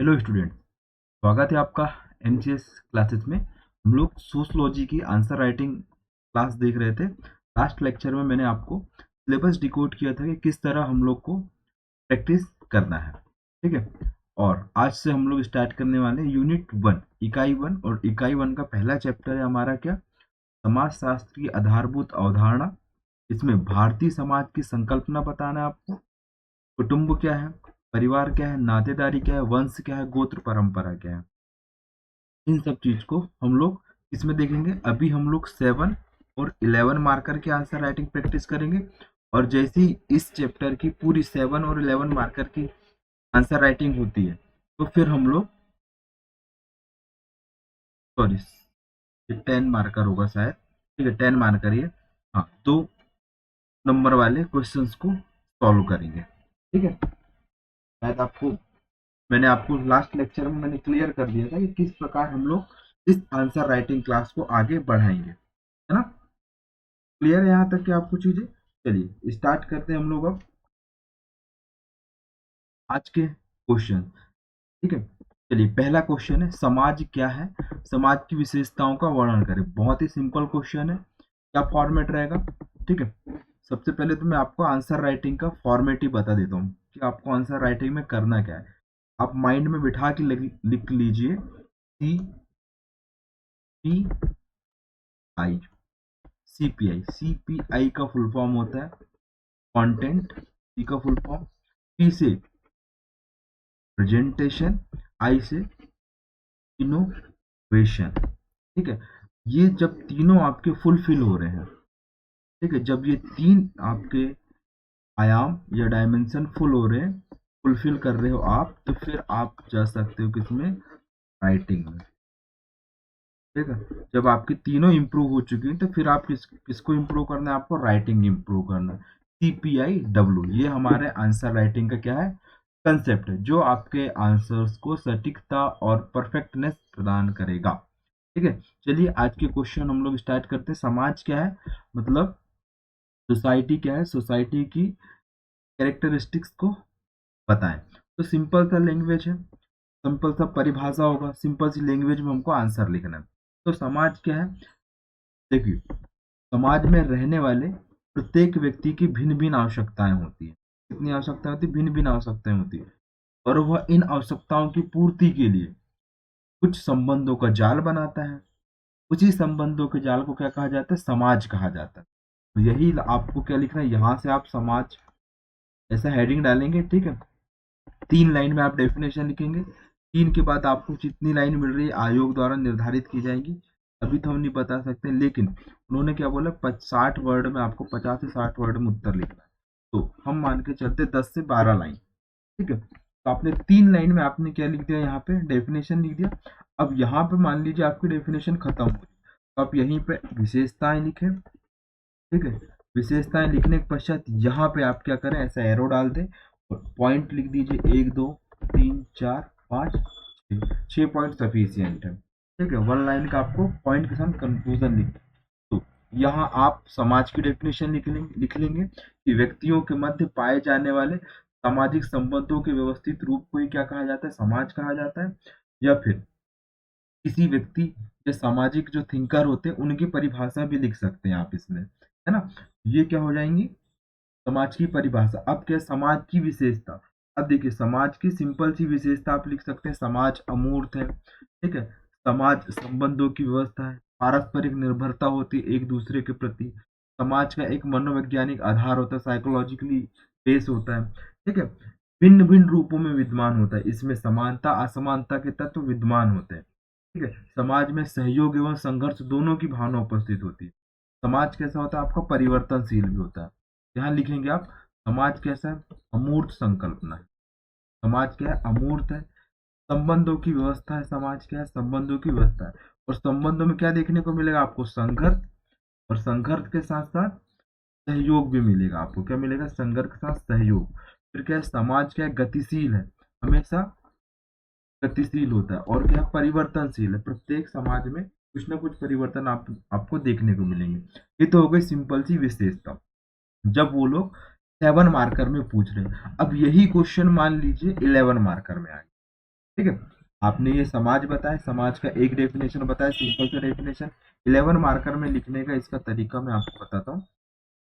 Hello student, स्वागत है आपका एमसीएस क्लासेस में। हम लोग सोशलॉजी की आंसर राइटिंग क्लास देख रहे थे। लास्ट लेक्चर में मैंने आपको सिलेबस डिकोड किया था कि किस तरह हम लोग को प्रैक्टिस करना है। ठीक है, और आज से हम लोग स्टार्ट करने वाले हैं यूनिट 1 इकाई 1। और इकाई 1 का पहला चैप्टर है हमारा क्या, समाजशास्त्र की आधारभूत अवधारणा। इसमें भारतीय समाज की संकल्पना बताना है आपको। कुटुंब क्या है, परिवार क्या है, नातेदारी क्या है, वंश क्या है, गोत्र परंपरा क्या है, इन सब चीज को हम लोग इसमें देखेंगे। अभी हम लोग 7 और 11 मार्कर के आंसर राइटिंग प्रैक्टिस करेंगे। और जैसी इस चैप्टर की पूरी 7 और 11 मार्कर की आंसर राइटिंग होती है तो फिर हम लोग, सॉरी, 10 मार्कर होगा शायद। ठीक है, 10 मार्कर ये, हाँ, 2 नंबर वाले क्वेश्चंस को सॉल्व करेंगे। ठीक है, शायद आपको, मैंने आपको लास्ट लेक्चर में मैंने क्लियर कर दिया था कि किस प्रकार हम लोग इस आंसर राइटिंग क्लास को आगे बढ़ाएंगे, है ना। क्लियर है यहाँ तक कि आपको चीजें। चलिए स्टार्ट करते हैं हम लोग अब आज के क्वेश्चन। ठीक है, चलिए पहला क्वेश्चन है, समाज क्या है, समाज की विशेषताओं का वर्णन करें। बहुत ही सिंपल क्वेश्चन है। क्या फॉर्मेट रहेगा, ठीक है। सबसे पहले तो मैं आपको आंसर राइटिंग का फॉर्मेट ही बता देता हूँ कि आपको आंसर राइटिंग में करना क्या है। आप माइंड में बिठा के लिख लीजिए CPI। CPI का फुल फॉर्म होता है कंटेंट, सी का फुल फॉर्म, पी से प्रेजेंटेशन, आई से इनोवेशन। ठीक है, ये जब तीनों आपके फुलफिल हो रहे हैं, ठीक है, जब ये तीन आपके आयाम या डायमेंशन फुल हो रहे हैं, फुलफिल कर रहे हो आप, तो फिर आप जा सकते हो किसमें, राइटिंग में। ठीक है, जब आपकी तीनों इंप्रूव हो चुकी हैं तो फिर आप किसको इंप्रूव करना है, आपको राइटिंग इंप्रूव करना है। CPIW ये हमारे आंसर राइटिंग का क्या है, कंसेप्ट है, जो आपके आंसर्स को सटीकता और परफेक्टनेस प्रदान करेगा। ठीक है, चलिए आज के क्वेश्चन हम लोग स्टार्ट करते हैं। समाज क्या है, मतलब सोसाइटी क्या है, सोसाइटी की कैरेक्टरिस्टिक्स को बताएं। तो सिंपल सा लैंग्वेज है, सिंपल सा परिभाषा होगा, सिंपल सी लैंग्वेज में हमको आंसर लिखना है। तो समाज क्या है, देखिए, समाज में रहने वाले प्रत्येक व्यक्ति की भिन्न भिन्न आवश्यकताएं होती है। कितनी आवश्यकताएं होती है, भिन्न भिन्न आवश्यकताएं होती है। और वह इन आवश्यकताओं की पूर्ति के लिए कुछ संबंधों का जाल बनाता है। उसी संबंधों के जाल को क्या कहा जाता है, समाज कहा जाता है। तो यही आपको क्या लिखना है, यहाँ से आप समाज ऐसा हेडिंग डालेंगे। ठीक है, 3 लाइन में आप डेफिनेशन लिखेंगे। 3 के बाद आपको जितनी लाइन मिल रही है आयोग द्वारा निर्धारित की जाएगी। अभी तो हम नहीं बता सकते, लेकिन उन्होंने क्या बोला, 60 वर्ड में आपको 50 से 60 वर्ड में उत्तर लिखना है। तो हम मान के चलते 10 से 12 लाइन। ठीक है, तो आपने 3 लाइन में आपने क्या लिख दिया, यहाँ पे डेफिनेशन लिख दिया। अब यहाँ पे मान लीजिए आपकी डेफिनेशन खत्म हो गई, तो आप यहीं पे विशेषताएं लिखें। ठीक है, विशेषताएं लिखने के पश्चात यहाँ पे आप क्या करें, ऐसा एरो डाल दें और पॉइंट लिख दीजिए, 1 2 3 4 5 6 पॉइंट सफिशियंट है। ठीक है, 1 लाइन का आपको पॉइंट के साथ कंक्लूजन लिख, तो यहाँ आप समाज की डेफिनेशन लिख लेंगे कि व्यक्तियों के मध्य पाए जाने वाले सामाजिक संबंधों के व्यवस्थित रूप को ही क्या कहा जाता है, समाज कहा जाता है। या फिर किसी व्यक्ति या सामाजिक जो थिंकर होते हैं उनकी परिभाषा भी लिख सकते हैं आप इसमें, है ना। ये क्या हो जाएंगी, समाज की परिभाषा। अब क्या है, समाज की विशेषता। अब देखिए, समाज की सिंपल सी विशेषता आप लिख सकते हैं, समाज अमूर्त है। ठीक है, समाज संबंधों की व्यवस्था है, पारस्परिक निर्भरता होती है एक दूसरे के प्रति, समाज का एक मनोवैज्ञानिक आधार होता है, साइकोलॉजिकली बेस होता है। ठीक है, भिन्न भिन्न रूपों में विद्यमान होता है, इसमें समानता असमानता के तत्व विद्यमान होते हैं। ठीक है, समाज में सहयोग एवं संघर्ष दोनों की भावना उपस्थित होती है। समाज कैसा होता है आपका, परिवर्तनशील भी होता है। यहाँ लिखेंगे आप, समाज कैसा है, अमूर्त संकल्पना है। समाज क्या है, अमूर्त है। संबंधों की व्यवस्था है, समाज क्या है, संबंधों की व्यवस्था है। और संबंधों में क्या देखने को मिलेगा आपको, संघर्ष। और संघर्ष के साथ साथ सहयोग भी मिलेगा आपको। क्या मिलेगा, संघर्ष के साथ सहयोग। फिर क्या है, समाज क्या है, गतिशील है, हमेशा गतिशील होता है। और क्या, परिवर्तनशील है, प्रत्येक समाज में कुछ ना कुछ परिवर्तन आपको देखने को मिलेंगे। ये तो हो गई सिंपल सी विशेषता, जब वो लोग 7 मार्कर में पूछ रहे हैं। अब यही क्वेश्चन मान लीजिए 11 मार्कर में आ गया। ठीक है, आपने ये समाज बताया, समाज का एक डेफिनेशन बताया, सिंपल सा डेफिनेशन। 11 मार्कर में लिखने का इसका तरीका मैं आपको बताता हूँ।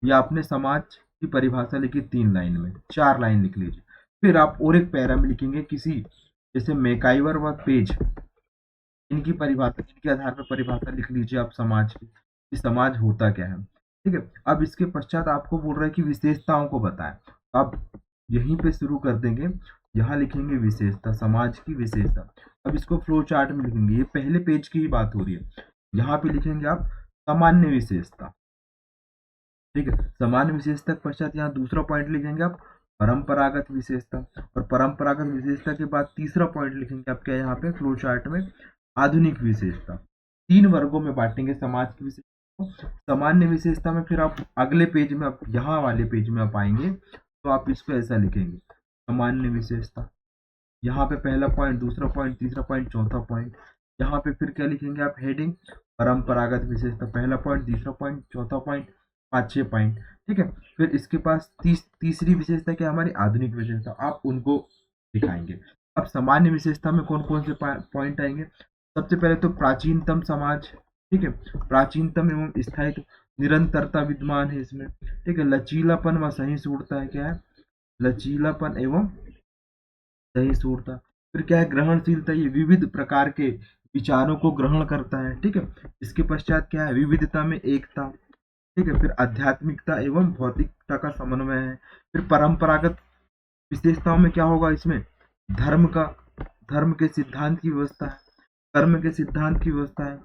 ये आपने समाज की परिभाषा लिखी 3 लाइन में, 4 लाइन लिख लीजिए। फिर आप और एक पैरा में लिखेंगे किसी, जैसे मैकाइवर व पेज, इनकी परिभाषा, इनके आधार पर परिभाषा लिख लीजिए आप समाज की, कि समाज होता क्या है। ठीक है, अब इसके पश्चात आपको बोल रहा है कि विशेषताओं को बताएं। आप यहीं पे शुरू कर देंगे, यहाँ लिखेंगे विशेषता, समाज की विशेषता। अब इसको फ्लो चार्ट में लिखेंगे, ये पहले पेज की ही बात हो रही है। यहाँ पे लिखेंगे आप सामान्य विशेषता। ठीक है, सामान्य विशेषता के पश्चात यहाँ दूसरा पॉइंट लिखेंगे आप परंपरागत विशेषता, और परंपरागत विशेषता के बाद तीसरा पॉइंट लिखेंगे आप क्या यहाँ पे फ्लो चार्ट में, आधुनिक विशेषता। 3 वर्गों में बांटेंगे समाज की विशेषता को। सामान्य विशेषता में फिर आप अगले पेज में, आप यहाँ वाले पेज में आप आएंगे तो आप इसको ऐसा लिखेंगे, सामान्य विशेषता। यहाँ पे पहला पॉइंट, दूसरा पॉइंट, तीसरा पॉइंट, चौथा पॉइंट। यहाँ पे फिर क्या लिखेंगे आप, हेडिंग परंपरागत विशेषता, पहला पॉइंट, तीसरा पॉइंट, चौथा पॉइंट, 5-6 पॉइंट। ठीक है, फिर इसके पास तीसरी विशेषता क्या, हमारी आधुनिक विशेषता, आप उनको दिखाएंगे। अब सामान्य विशेषता में कौन कौन से पॉइंट आएंगे, सबसे पहले तो प्राचीनतम समाज। ठीक है, प्राचीनतम एवं स्थायित्व, निरंतरता विद्यमान है इसमें। ठीक है, लचीलापन व सहिष्णुता है, क्या है, लचीलापन एवं सहिष्णुता। फिर क्या है, ग्रहणशीलता, ये विविध प्रकार के विचारों को ग्रहण करता है। ठीक है, इसके पश्चात क्या है, विविधता में एकता। ठीक है, फिर आध्यात्मिकता एवं भौतिकता का समन्वय है। फिर परंपरागत विशेषताओं में क्या होगा, इसमें धर्म के सिद्धांत की व्यवस्था है, कर्म के सिद्धांत की व्यवस्था है,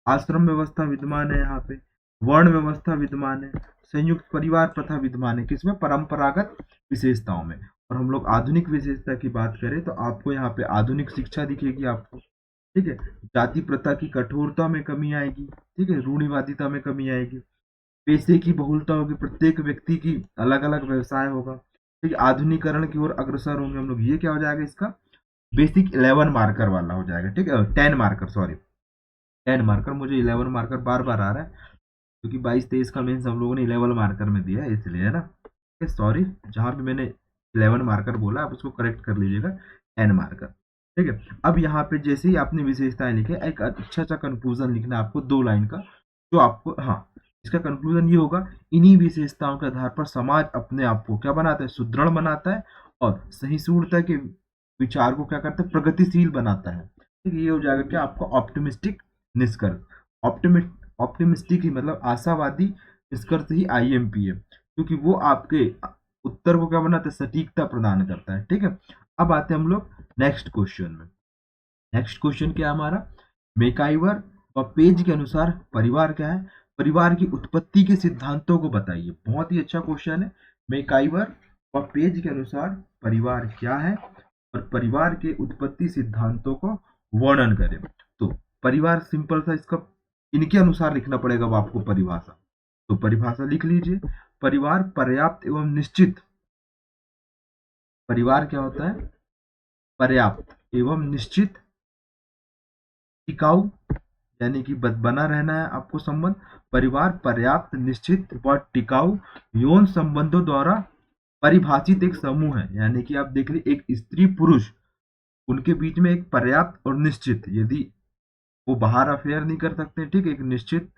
आश्रम व्यवस्था विद्यमान है, यहाँ पे वर्ण व्यवस्था विद्यमान है, संयुक्त परिवार प्रथा विद्यमान है, किसमें, परंपरागत विशेषताओं में। और हम लोग आधुनिक विशेषता की बात करें तो आपको यहाँ पे आधुनिक शिक्षा दिखेगी आपको। ठीक है, जाति प्रथा की कठोरता में कमी आएगी। ठीक है, रूढ़िवादिता में कमी आएगी, पैसे की बहुलता होगी, प्रत्येक व्यक्ति की अलग अलग व्यवसाय होगा। ठीक है, आधुनिकरण की ओर अग्रसर होंगे हम लोग। ये क्या हो जाएगा, इसका बेसिक 11 मार्कर वाला हो जाएगा। ठीक है, 10 मार्कर, सॉरी 10 मार्कर, मुझे 11 मार्कर बार बार आ रहा है क्योंकि 22-23 का मेंस हम लोगों ने 11 मार्कर में दिया है, इसलिए है ना। ठीक है, सॉरी, जहां पे मैंने 11 मार्कर बोला आप उसको करेक्ट कर लीजिएगा, 10 मार्कर। ठीक है, अब यहाँ पे जैसे ही आपने विशेषताएं लिखे, एक अच्छा सा कंक्लूजन लिखना है आपको 2 लाइन का, जो आपको, हाँ, इसका कंक्लूजन ये होगा, इन्हीं विशेषताओं के आधार पर समाज अपने आप को क्या बनाता है, सुदृढ़ बनाता है, और सहिष्णुता के विचार को क्या करता है, प्रगतिशील बनाता है। ठीक है, ये हो जाएगा क्या, आपका ऑप्टिमिस्टिक निष्कर्ष। ऑप्टिमिस्टिक ही मतलब आशावादी निष्कर्ष ही आईएमपी है, क्योंकि वो आपके उत्तर को क्या बनाता है, सटीकता प्रदान करता है। ठीक है, अब आते हैं हम लोग नेक्स्ट क्वेश्चन में। नेक्स्ट क्वेश्चन क्या है हमारा, मेकाइवर और पेज के अनुसार परिवार क्या है, परिवार की उत्पत्ति के सिद्धांतों को बताइए। बहुत ही अच्छा क्वेश्चन है। मेकाइवर और पेज के अनुसार परिवार क्या है, और परिवार के उत्पत्ति सिद्धांतों को वर्णन करें। तो परिवार सिंपल सा, इसका इनके अनुसार लिखना पड़ेगा अब आपको परिभाषा। तो परिभाषा लिख लीजिए, परिवार पर्याप्त एवं निश्चित, परिवार क्या होता है, पर्याप्त एवं निश्चित, टिकाऊ, यानी कि बना रहना है आपको संबंध। परिवार पर्याप्त, निश्चित व टिकाऊ यौन संबंधों द्वारा परिभाषित एक समूह है। यानी कि आप देख लीजिए, एक स्त्री पुरुष, उनके बीच में एक पर्याप्त और निश्चित, यदि वो बाहर अफेयर नहीं कर सकते, ठीक है, एक निश्चित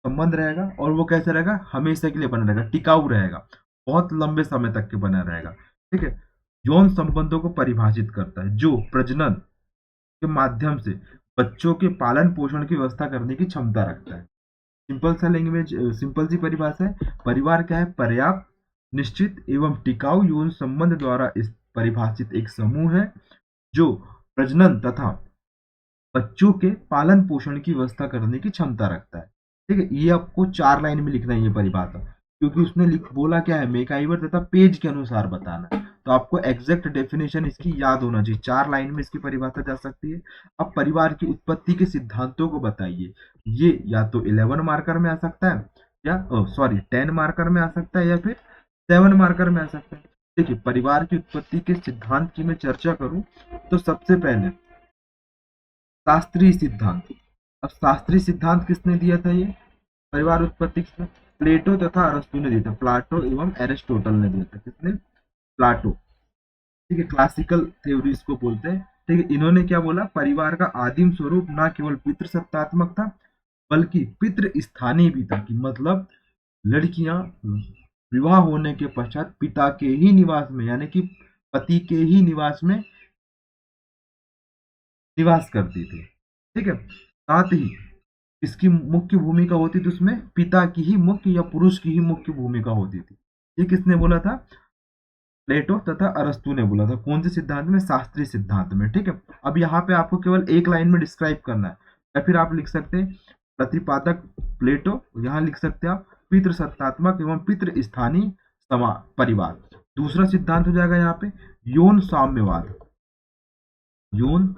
संबंध रहेगा, और वो कैसे रहेगा, हमेशा के लिए बना रहेगा, टिकाऊ रहेगा, बहुत लंबे समय तक के बना रहेगा। ठीक है, यौन संबंधों को परिभाषित करता है, जो प्रजनन के माध्यम से बच्चों के पालन पोषण की व्यवस्था करने की क्षमता रखता है। सिंपल सा लैंग्वेज, सिंपल सी परिभाषा है। परिवार क्या है, पर्याप्त, निश्चित एवं टिकाऊ यौन संबंध द्वारा इस परिभाषित एक समूह है, जो प्रजनन तथा बच्चों के पालन पोषण की व्यवस्था करने की क्षमता रखता है। ठीक है, ये आपको 4 लाइन में लिखना है ये परिभाषा, क्योंकि उसने बोला क्या है, मेकाइवर तथा पेज के अनुसार बताना है। तो आपको एग्जैक्ट डेफिनेशन इसकी याद होना चाहिए, 4 लाइन में इसकी परिभाषा जा सकती है। अब परिवार की उत्पत्ति के सिद्धांतों को बताइए। ये या तो 11 मार्कर में आ सकता है, या सॉरी 10 मार्कर में आ सकता है, या फिर 7 मार्कर में आ सकता है। देखिए, परिवार की उत्पत्ति के सिद्धांत की मैं चर्चा करूं तो सबसे पहले शास्त्रीय सिद्धांत। अब शास्त्रीय सिद्धांत किसने दिया था, ये परिवार उत्पत्ति किसने, प्लेटो तथा अरस्तु ने दिया था। प्लाटो एवं एरिस्टोटल ने दिया था। किसने, प्लाटो। ठीक है, क्लासिकल थ्योरीज को बोलते हैं, ठीक है, इन्होंने क्या बोला, परिवार का आदिम स्वरूप ना केवल पितृसत्तात्मक था बल्कि पितृ स्थानीय भी था, कि मतलब लड़कियां विवाह होने के पश्चात पिता के ही निवास में, यानी कि पति के ही निवास में निवास करती थी। ठीक है, साथ ही इसकी मुख्य भूमिका होती थी, उसमें पिता की ही मुख्य या पुरुष की ही मुख्य भूमिका होती थी। ये किसने बोला था, प्लेटो तथा अरस्तु ने बोला था। कौन से सिद्धांत में, शास्त्रीय सिद्धांत में। ठीक है, अब यहाँ पे आपको केवल एक लाइन में डिस्क्राइब करना है, या फिर आप लिख सकते हैं प्रतिपादक प्लेटो, यहाँ लिख सकते हैं आप पितृसत्तात्मक एवं पितृ स्थानीय परिवार। दूसरा सिद्धांत हो जाएगा यहाँ पे यौन साम्यवाद। यौन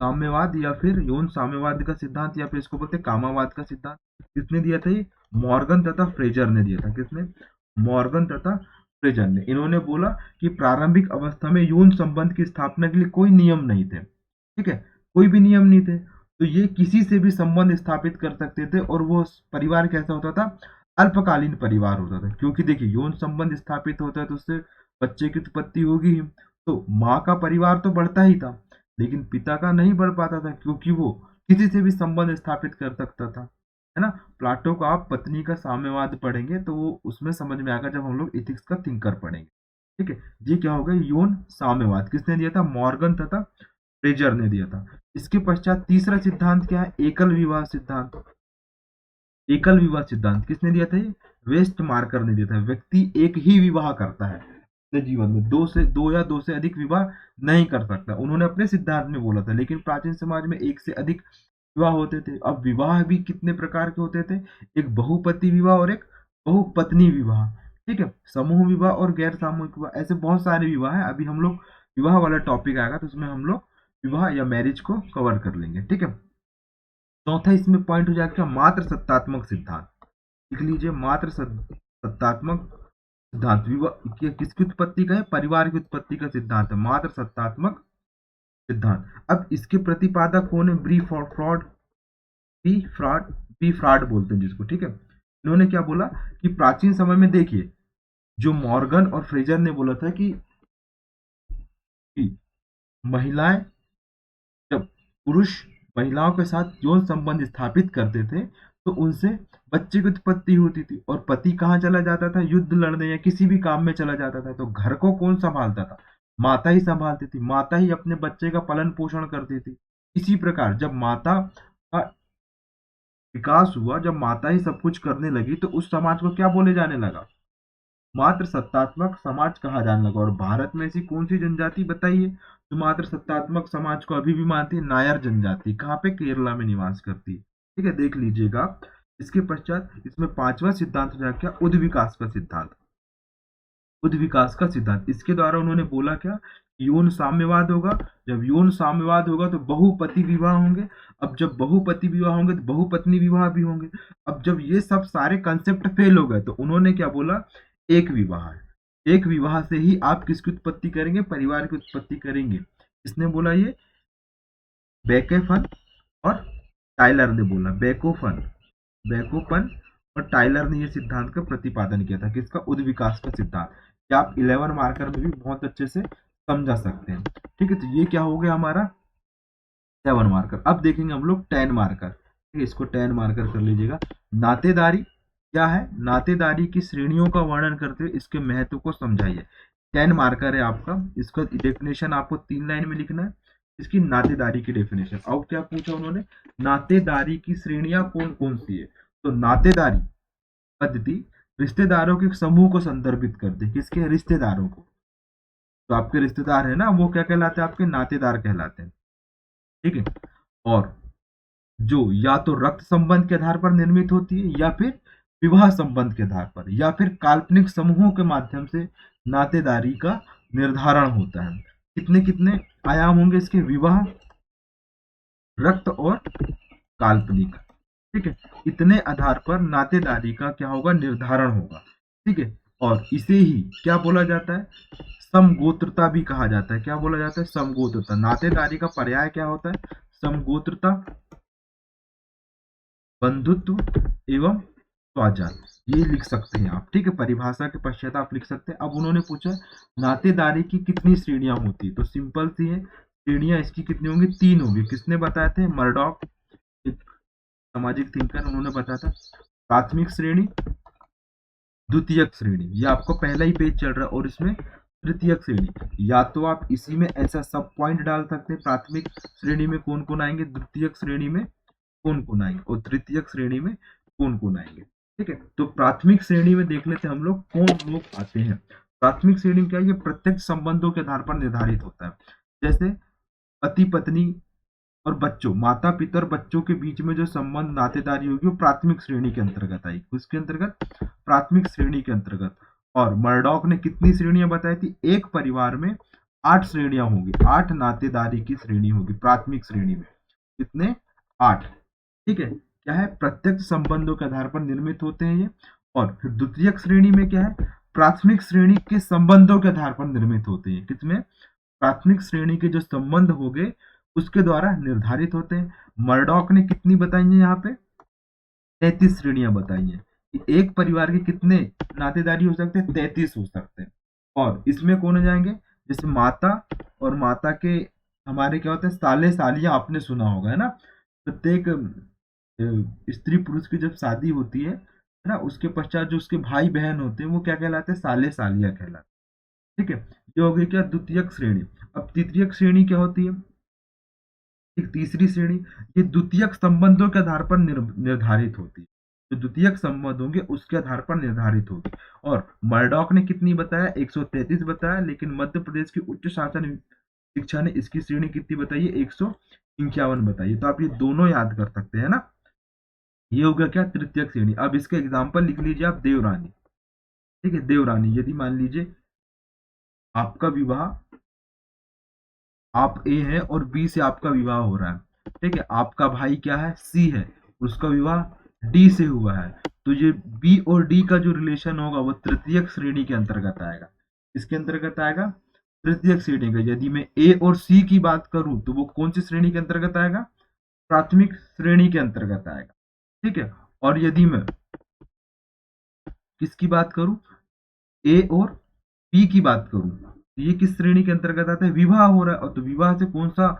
साम्यवाद या फिर यौन साम्यवाद का सिद्धांत, या फिर इसको बोलते हैं कामावाद का सिद्धांत। किसने दिया था ये, मॉर्गन तथा फ्रेजर ने दिया था। किसने, मॉर्गन तथा फ्रेजर ने। इन्होंने बोला कि प्रारंभिक अवस्था में यौन संबंध की स्थापना के लिए कोई नियम नहीं थे। ठीक है, कोई भी नियम नहीं थे, तो ये किसी से भी संबंध स्थापित कर सकते थे, और वो परिवार कैसा होता था, अल्पकालीन परिवार होता था। क्योंकि देखिए यौन संबंध स्थापित होता है तो उससे बच्चे की उत्पत्ति होगी ही, तो माँ का परिवार तो बढ़ता ही था, लेकिन पिता का नहीं बढ़ पाता था, क्योंकि वो किसी से भी संबंध स्थापित कर सकता था, है ना। प्लाटो का आप पत्नी का साम्यवाद पढ़ेंगे तो वो उसमें समझ में आएगा जब हम लोग इथिक्स का थिंकर पढ़ेंगे। ठीक है, ये क्या हो गया, यौन साम्यवाद। किसने दिया था, मॉर्गन तथा फ्रेजर ने दिया था। इसके पश्चात तीसरा सिद्धांत क्या है, एकल विवाह सिद्धांत। एकल विवाह सिद्धांत किसने दिया था, ये वेस्ट मार्कर ने दिया था। व्यक्ति एक ही विवाह करता है अपने जीवन में, दो या दो से अधिक विवाह नहीं कर सकता, उन्होंने अपने सिद्धांत में बोला था। लेकिन प्राचीन समाज में एक से अधिक विवाह होते थे। अब विवाह भी कितने प्रकार के होते थे, एक बहुपति विवाह और एक बहुपत्नी विवाह। ठीक है, समूह विवाह और गैर सामूहिक विवाह, ऐसे बहुत सारे विवाह है। अभी हम लोग विवाह वाला टॉपिक आएगा तो उसमें हम लोग विवाह या मैरिज को कवर कर लेंगे। ठीक है, चौथा इसमें पॉइंट हो जाएगा मात्र सत्तात्मक सिद्धांत। लिख लीजिए, मात्र सत्तात्मक सिद्धांत। विवाह किसकी उत्पत्ति का है, परिवार की उत्पत्ति का सिद्धांत है, मात्र सत्तात्मक सिद्धांत। अब इसके प्रतिपादक कौन है, बी फ्रॉड बोलते हैं जिसको। ठीक है, इन्होंने क्या बोला कि प्राचीन समय में देखिए, जो मॉर्गन और फ्रेजर ने बोला था कि महिलाएं, जब पुरुष महिलाओं के साथ यौन संबंध स्थापित करते थे तो उनसे बच्चे की उत्पत्ति होती थी, और पति कहाँ चला जाता था, युद्ध लड़ने या किसी भी काम में चला जाता था, तो घर को कौन संभालता था, माता ही संभालती थी, माता ही अपने बच्चे का पालन पोषण करती थी। इसी प्रकार जब माता का विकास हुआ, जब माता ही सब कुछ करने लगी, तो उस समाज को क्या बोले जाने लगा, मात्र सत्तात्मक समाज कहा जाने लगा। और भारत में ऐसी कौन सी जनजाति बताइए जो मात्र सत्तात्मक समाज को अभी भी मानती है, नायर जनजाति। कहाँ पे, केरला में निवास करती है। ठीक है, देख लीजिएगा। इसके पश्चात इसमें पांचवा सिद्धांत हो जाएगा उद्ध विकास का सिद्धांत। उद्ध विकास का सिद्धांत, इसके द्वारा उन्होंने बोला क्या, यौन साम्यवाद होगा। जब यौन साम्यवाद होगा तो बहुपति विवाह होंगे। अब जब बहुपति विवाह होंगे तो बहुपत्नी विवाह भी होंगे। अब जब ये सब सारे कंसेप्ट फेल हो गए तो उन्होंने क्या बोला, एक विवाह है, एक विवाह से ही आप किसकी उत्पत्ति करेंगे, परिवार की उत्पत्ति करेंगे। किसने बोला ये, बेकेफन और टाइलर ने बोला। बेकोफन और टाइलर ने ये सिद्धांत का प्रतिपादन किया था। किसका, उद्ध विकास का सिद्धांत। क्या आप 11 मार्कर में भी बहुत अच्छे से समझा सकते हैं। ठीक है, तो ये क्या हो गया हमारा 7 मार्कर। अब देखेंगे हम लोग 10 मार्कर। ठीक है, इसको 10 मार्कर कर लीजिएगा। नातेदारी क्या है, नातेदारी की श्रेणियों का वर्णन करते हुए इसके महत्व को समझाइए। 10 मार्कर है आपका। इसका डेफिनेशन आपको 3 लाइन में लिखना है, इसकी नातेदारी की डेफिनेशन। अब क्या पूछा उन्होंने, नातेदारी की श्रेणियां कौन कौन सी है, तो नातेदारी पद्धति रिश्तेदारों के समूह को संदर्भित करते हैं। किसके, रिश्तेदारों को। तो आपके रिश्तेदार है ना, वो क्या कहलाते हैं, आपके नातेदार कहलाते हैं। ठीक है, और जो या तो रक्त संबंध के आधार पर निर्मित होती है, या फिर विवाह संबंध के आधार पर, या फिर काल्पनिक समूहों के माध्यम से नातेदारी का निर्धारण होता है। कितने कितने आयाम होंगे इसके, विवाह, रक्त और काल्पनिक। ठीक है, इतने आधार पर नातेदारी का क्या होगा, निर्धारण होगा। ठीक है, और इसे ही क्या बोला जाता है, समगोत्रता भी कहा जाता है। क्या बोला जाता है, समगोत्रता। नातेदारी का पर्याय क्या होता है, समगोत्रता, बंधुत्व एवं स्वाजात। ये लिख सकते हैं आप। ठीक है, परिभाषा के पश्चात आप लिख सकते हैं। अब उन्होंने पूछा नातेदारी की कितनी श्रेणियां होती है, तो सिंपल सी है, श्रेणियां इसकी कितनी होंगी, 3 होंगी। किसने बताया थे, मर्डॉक, एक सामाजिक थिंकर, उन्होंने बताया था। प्राथमिक श्रेणी, द्वितीयक श्रेणी, ये आपको पहला ही पेज चल रहा है, और इसमें तृतीयक श्रेणी। या तो आप इसी में ऐसा सब पॉइंट डाल सकते हैं, प्राथमिक श्रेणी में कौन कौन आएंगे, द्वितीयक श्रेणी में कौन कौन आएंगे, और तृतीयक श्रेणी में कौन कौन आएंगे। ठीक है, तो प्राथमिक श्रेणी में देख लेते हैं हम लोग कौन लोग आते हैं। प्राथमिक श्रेणी में क्या है, ये प्रत्यक्ष संबंधों के आधार पर निर्धारित होता है। जैसे पति पत्नी और बच्चों, माता पिता और बच्चों के बीच में जो संबंध नातेदारी होगी वो प्राथमिक श्रेणी के अंतर्गत आएगी। उसके अंतर्गत, प्राथमिक श्रेणी के अंतर्गत। और मर्डॉक ने कितनी श्रेणियां बताई थी, एक परिवार में 8 श्रेणियां होंगी, 8 नातेदारी की श्रेणी होगी प्राथमिक श्रेणी में। कितने, 8। ठीक है, क्या है, प्रत्यक्ष संबंधों के आधार पर निर्मित होते हैं ये। और फिर द्वितीयक श्रेणी में क्या है, प्राथमिक श्रेणी के संबंधों के आधार पर निर्मित होते हैं। किसमें, प्राथमिक श्रेणी के जो संबंध हो गए उसके द्वारा निर्धारित होते हैं। मर्डॉक ने कितनी बताई है यहाँ पे, 33 श्रेणियां बताई हैं कि एक परिवार के कितने नातेदारी हो सकते हैं, 33 हो सकते हैं। और इसमें कौन हो जाएंगे, जैसे माता, और माता के हमारे क्या होते हैं, साले सालियां, आपने सुना होगा है ना। प्रत्येक स्त्री पुरुष की जब शादी होती है ना, उसके पश्चात जो उसके भाई बहन होते हैं वो क्या कहलाते हैं, साले सालियां कहलाते हैं। ठीक है, ये हो गई क्या, द्वितीयक श्रेणी। अब तृतीयक श्रेणी क्या होती है, एक तीसरी श्रेणी, ये द्वितीयक संबंधों के आधार पर निर्धारित होती है। जो द्वितीयक संबंध होंगे उसके आधार पर निर्धारित होगी। और मर्डॉक ने कितनी बताया, 133 बताया, लेकिन मध्य प्रदेश की उच्च शासन शिक्षा ने इसकी श्रेणी कितनी बताई है, 151 बताई। तो आप ये दोनों याद कर सकते हैं ना। ये हो गया क्या, तृतीयक श्रेणी। अब इसका एग्जाम्पल लिख लीजिए आप, देवरानी। ठीक है, देवरानी, यदि मान लीजिए आपका विवाह, आप ए है और बी से आपका विवाह हो रहा है। ठीक है, आपका भाई क्या है, सी है, उसका विवाह डी से हुआ है। तो ये बी और डी का जो रिलेशन होगा वो तृतीयक श्रेणी के अंतर्गत आएगा। इसके अंतर्गत आएगा, तृतीयक श्रेणी का। यदि मैं ए और सी की बात करूं तो वो कौन सी श्रेणी के अंतर्गत आएगा, प्राथमिक श्रेणी के अंतर्गत आएगा। ठीक है, और यदि मैं किसकी बात करूं, ए और बी की बात करूं, तो ये किस श्रेणी के अंतर्गत आता है, विवाह हो रहा है। और तो विवाह से कौन सा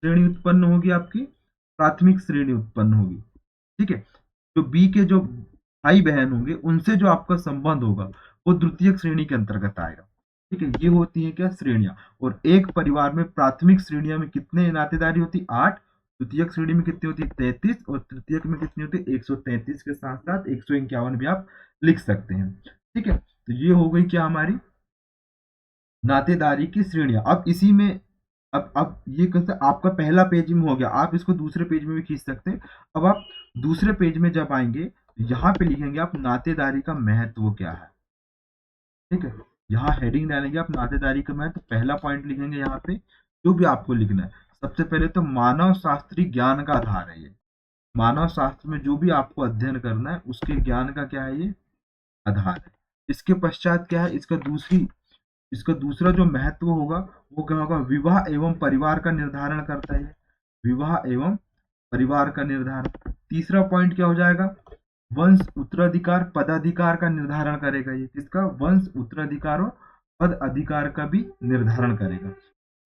श्रेणी उत्पन्न होगी, आपकी प्राथमिक श्रेणी उत्पन्न होगी। ठीक है, जो बी के जो भाई बहन होंगे उनसे जो आपका संबंध होगा वो द्वितीयक श्रेणी के अंतर्गत आएगा। ठीक है, ये होती है क्या, श्रेणियां। और एक परिवार में प्राथमिक श्रेणियां में कितने नातेदारी होती, 8। द्वितीयक श्रेणी में कितनी होती है, 33। और तृतीयक में कितनी होती है, 133 के साथ साथ 151 भी आप लिख सकते हैं। ठीक है, तो ये हो गई क्या, हमारी नातेदारी की श्रेणियां। अब इसी में, अब ये कैसे, आपका पहला पेज में हो गया, आप इसको दूसरे पेज में भी खींच सकते हैं। अब आप दूसरे पेज में जब आएंगे, यहाँ पे लिखेंगे आप नातेदारी का महत्व क्या है। ठीक है, यहाँ हेडिंग डालेंगे आप, नातेदारी का महत्व। पहला पॉइंट लिखेंगे यहाँ पे, जो भी आपको लिखना है। सबसे पहले तो मानव शास्त्री ज्ञान का आधार है ये। मानव शास्त्र में जो भी आपको अध्ययन करना है उसके ज्ञान का क्या है, ये आधार है। इसके पश्चात क्या है, इसका दूसरा जो महत्व होगा वो क्या होगा, विवाह एवं परिवार का निर्धारण करता है। विवाह एवं परिवार का निर्धारण। तीसरा पॉइंट क्या हो जाएगा, वंश उत्तराधिकार पदाधिकार का निर्धारण करेगा। ये किसका, वंश उत्तराधिकार और पद अधिकार का भी निर्धारण करेगा।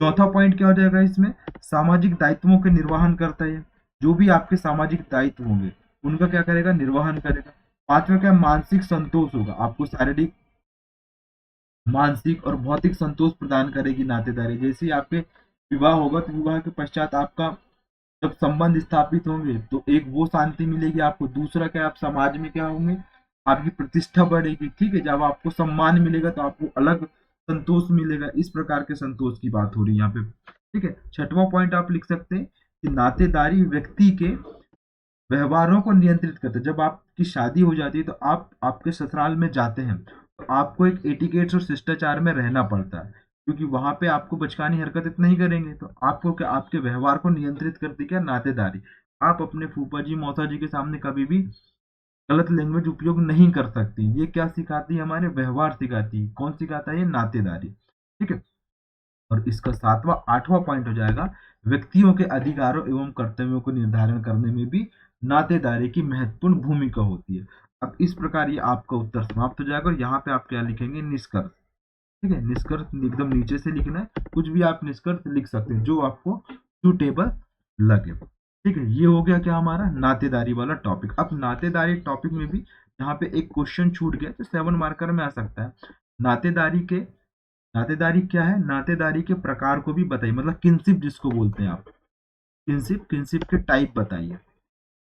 चौथा पॉइंट क्या हो जाएगा इसमें, सामाजिक दायित्वों के निर्वहन करता है। जो भी आपके सामाजिक दायित्व होंगे उनका क्या करेगा, निर्वहन करेगा। पांचवा क्या, मानसिक संतोष होगा, आपको शारीरिक, मानसिक और भौतिक संतोष प्रदान करेगी नातेदारी। जैसे ही आपके विवाह होगा तो विवाह के पश्चात आपका जब संबंध स्थापित होंगे तो एक वो शांति मिलेगी आपको। दूसरा क्या, आप समाज में क्या होंगे, आपकी प्रतिष्ठा बढ़ेगी। ठीक है, जब आपको सम्मान मिलेगा तो आपको अलग संतोष मिलेगा। इस प्रकार के संतोष की बात हो रही है यहाँ पे। ठीक है, छठवां पॉइंट आप लिख सकते हैं कि नातेदारी व्यक्ति के व्यवहारों को नियंत्रित करते हैं। जब आपकी शादी हो जाती है तो आप आपके ससुराल में जाते हैं तो आपको एक एटिकेट्स और शिष्टाचार में रहना पड़ता है, क्योंकि वहां पे आपको बचकानी हरकत नहीं करेंगे। तो आपको क्या, आपके व्यवहार को नियंत्रित करती क्या, नातेदारी। आप अपने फूफा जी मौसा जी के सामने कभी भी गलत लैंग्वेज उपयोग नहीं कर सकती। ये क्या सिखाती है, हमारे व्यवहार सिखाती है। कौन सिखाता है, ये नातेदारी। ठीक है, और इसका सातवां आठवां पॉइंट हो जाएगा, व्यक्तियों के अधिकारों एवं कर्तव्यों को निर्धारण करने में भी नातेदारी की महत्वपूर्ण भूमिका होती है। अब इस प्रकार ये आपका उत्तर समाप्त हो जाएगा और यहाँ पे आप क्या लिखेंगे, निष्कर्ष। ठीक है, निष्कर्ष एकदम नीचे से लिखना है, कुछ भी आप निष्कर्ष लिख सकते हैं जो आपको सूटेबल लगे। ठीक है, ये हो गया क्या हमारा नातेदारी वाला टॉपिक। अब नातेदारी टॉपिक में भी यहाँ पे एक क्वेश्चन छूट गया जो 7 मार्कर में आ सकता है। नातेदारी के नातेदारी क्या है, नातेदारी के प्रकार को भी बताइए, मतलब किनशिप जिसको बोलते हैं आप, किनशिप के टाइप बताइए।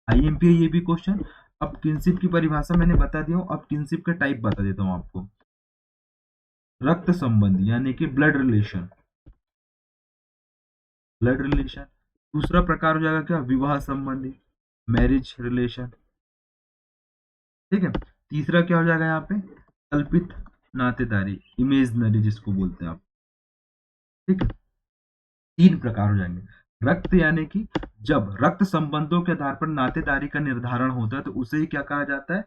आईएमपी ये भी क्वेश्चन। अब किनशिप की परिभाषा मैंने बता दिया हूँ, अब किनशिप के टाइप बता देता हूँ आपको। रक्त संबंधी यानी कि ब्लड रिलेशन, दूसरा प्रकार हो जाएगा क्या, विवाह संबंधी, मैरिज रिलेशन। ठीक है, तीसरा क्या हो जाएगा यहाँ पे, कल्पित नातेदारी, इमेजनरी जिसको बोलते हैं आप। ठीक है, 3 प्रकार हो जाएंगे। रक्त यानी कि जब रक्त संबंधों के आधार पर नातेदारी का निर्धारण होता है तो उसे ही क्या कहा जाता है,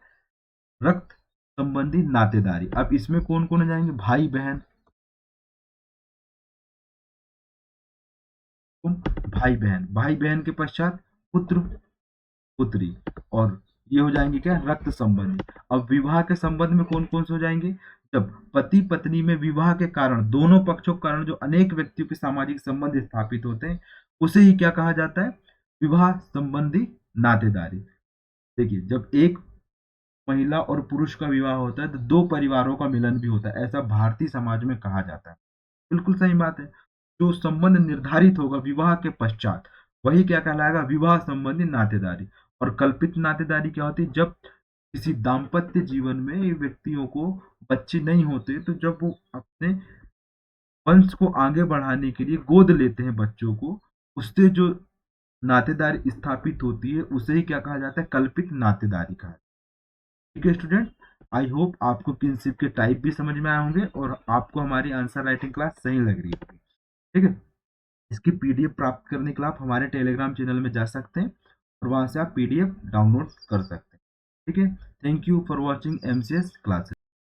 रक्त संबंधी नातेदारी। अब इसमें कौन कौन हो जाएंगे, भाई बहन, भाई बहन के पश्चात पुत्र पुत्री, और ये हो जाएंगे क्या, रक्त संबंधी। अब विवाह के संबंध में कौन कौन से हो जाएंगे, जब पति पत्नी में विवाह के कारण दोनों पक्षों के कारण जो अनेक व्यक्तियों के सामाजिक संबंध स्थापित होते हैं उसे ही क्या कहा जाता है, विवाह संबंधी नातेदारी। देखिए, जब एक महिला और पुरुष का विवाह होता है तो 2 परिवारों का मिलन भी होता है, ऐसा भारतीय समाज में कहा जाता है। बिल्कुल सही बात है। जो संबंध निर्धारित होगा विवाह के पश्चात वही क्या कहलाएगा, विवाह संबंधी नातेदारी। और कल्पित नातेदारी क्या होती है, जब किसी दाम्पत्य जीवन में व्यक्तियों को बच्चे नहीं होते तो जब वो अपने वंश को आगे बढ़ाने के लिए गोद लेते हैं बच्चों को, उससे जो नातेदारी स्थापित होती है उसे ही क्या कहा जाता है, कल्पित नातेदारी कहा। ठीक है स्टूडेंट, आई होप आपको किनशिप के टाइप भी समझ में आए होंगे और आपको हमारी आंसर राइटिंग क्लास सही लग रही होगी। ठीक है, इसकी पीडीएफ प्राप्त करने के लिए आप हमारे टेलीग्राम चैनल में जा सकते हैं और वहां से आप पीडीएफ डाउनलोड कर सकते हैं। ठीक है, thank you for watching MCS classes.